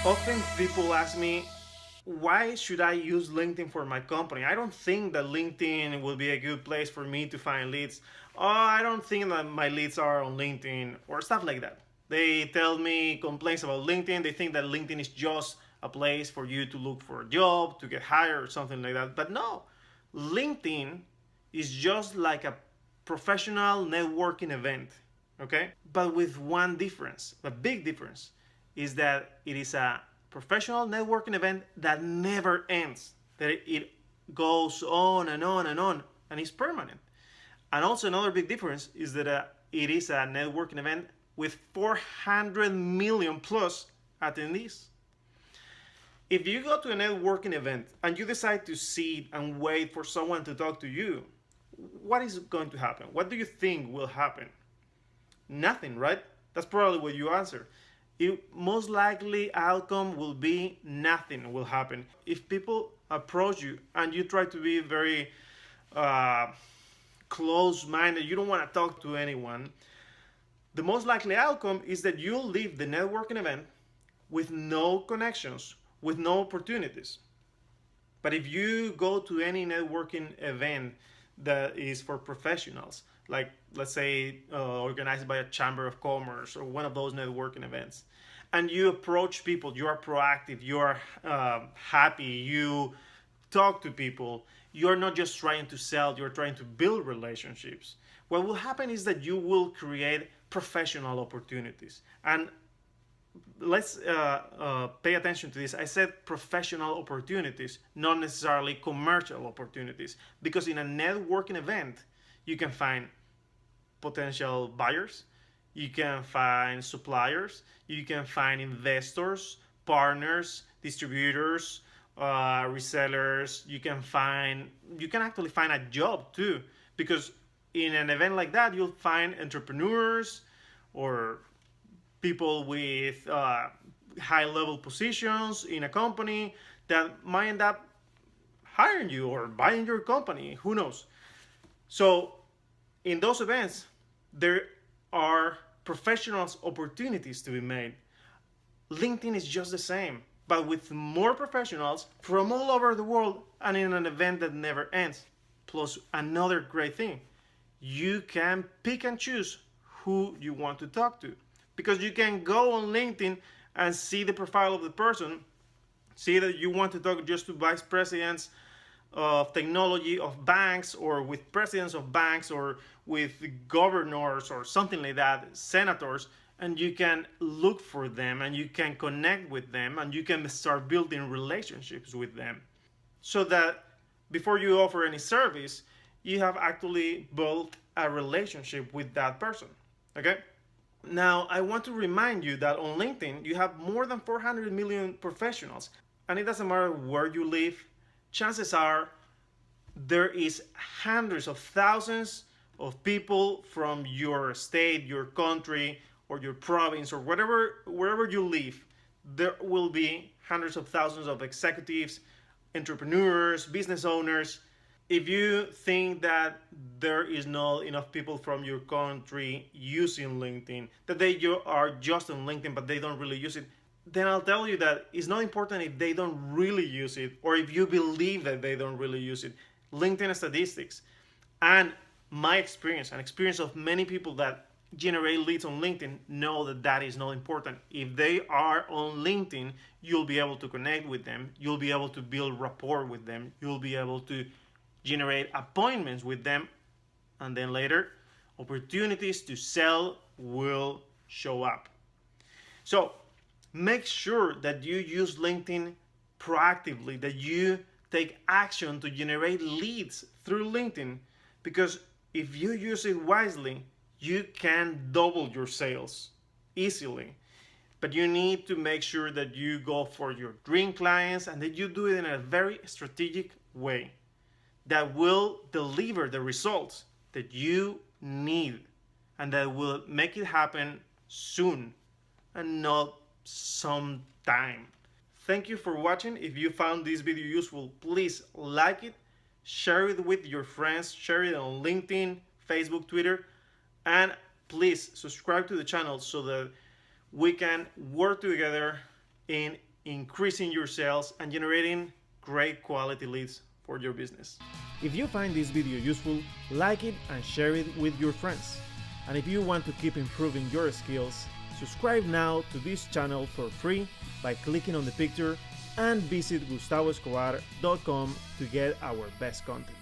Often people ask me, why should I use LinkedIn for my company? I don't think that LinkedIn will be a good place for me to find leads. Oh, I don't think that my leads are on LinkedIn or stuff like that. They tell me complaints about LinkedIn. They think that LinkedIn is just a place for you to look for a job, to get hired, or something like that. But no, LinkedIn is just like a professional networking event, okay? But with one difference, a big difference, is that it is a professional networking event that never ends, that it goes on and on and on, and is permanent. And also another big difference is that it is a networking event with 400 million plus attendees. If you go to a networking event and you decide to sit and wait for someone to talk to you, what is going to happen? What do you think will happen? Nothing, right? That's probably what you answer. It, most likely outcome will be nothing will happen. If people approach you and you try to be very uh, close-minded, you don't want to talk to anyone, the most likely outcome is that you'll leave the networking event with no connections, with no opportunities. But if you go to any networking event that is for professionals, like let's say organized by a chamber of commerce or one of those networking events, and you approach people, you are proactive, you are happy, you talk to people, you're not just trying to sell, you're trying to build relationships. What will happen is that you will create professional opportunities. And let's pay attention to this. I said professional opportunities, not necessarily commercial opportunities, because in a networking event, you can find potential buyers, you can find suppliers, you can find investors, partners, distributors, resellers. You can actually find a job too, because in an event like that, you'll find entrepreneurs or people with high level positions in a company that might end up hiring you or buying your company. Who knows? So, in those events, there are professionals' opportunities to be made. LinkedIn is just the same, but with more professionals from all over the world and in an event that never ends. Plus, another great thing, you can pick and choose who you want to talk to, because you can go on LinkedIn and see the profile of the person, see that you want to talk just to vice presidents of technology of banks, or with presidents of banks, or with governors or something like that, senators, and you can look for them and you can connect with them and you can start building relationships with them, so that before you offer any service, you have actually built a relationship with that person. Okay? Now, I want to remind you that on LinkedIn, you have more than 400 million professionals, and it doesn't matter where you live. Chances are there is hundreds of thousands of people from your state, your country, or your province, or wherever you live. There will be hundreds of thousands of executives, entrepreneurs, business owners. If you think that there is not enough people from your country using LinkedIn, that they are just on LinkedIn but they don't really use it, then I'll tell you that it's not important if they don't really use it or if you believe that they don't really use it. LinkedIn statistics and my experience and experience of many people that generate leads on LinkedIn know that that is not important. If they are on LinkedIn, you'll be able to connect with them, you'll be able to build rapport with them, you'll be able to generate appointments with them, and then later opportunities to sell will show up. So make sure that you use LinkedIn proactively, that you take action to generate leads through LinkedIn, because if you use it wisely, you can double your sales easily. But you need to make sure that you go for your dream clients and that you do it in a very strategic way that will deliver the results that you need and that will make it happen soon and not sometime. Thank you for watching. If you found this video useful, please like it, share it with your friends, share it on LinkedIn, Facebook, Twitter, and please subscribe to the channel so that we can work together in increasing your sales, and generating great quality leads for your business. If you find this video useful, like it and share it with your friends. And if you want to keep improving your skills, subscribe now to this channel for free by clicking on the picture and visit GustavoEscobar.com to get our best content.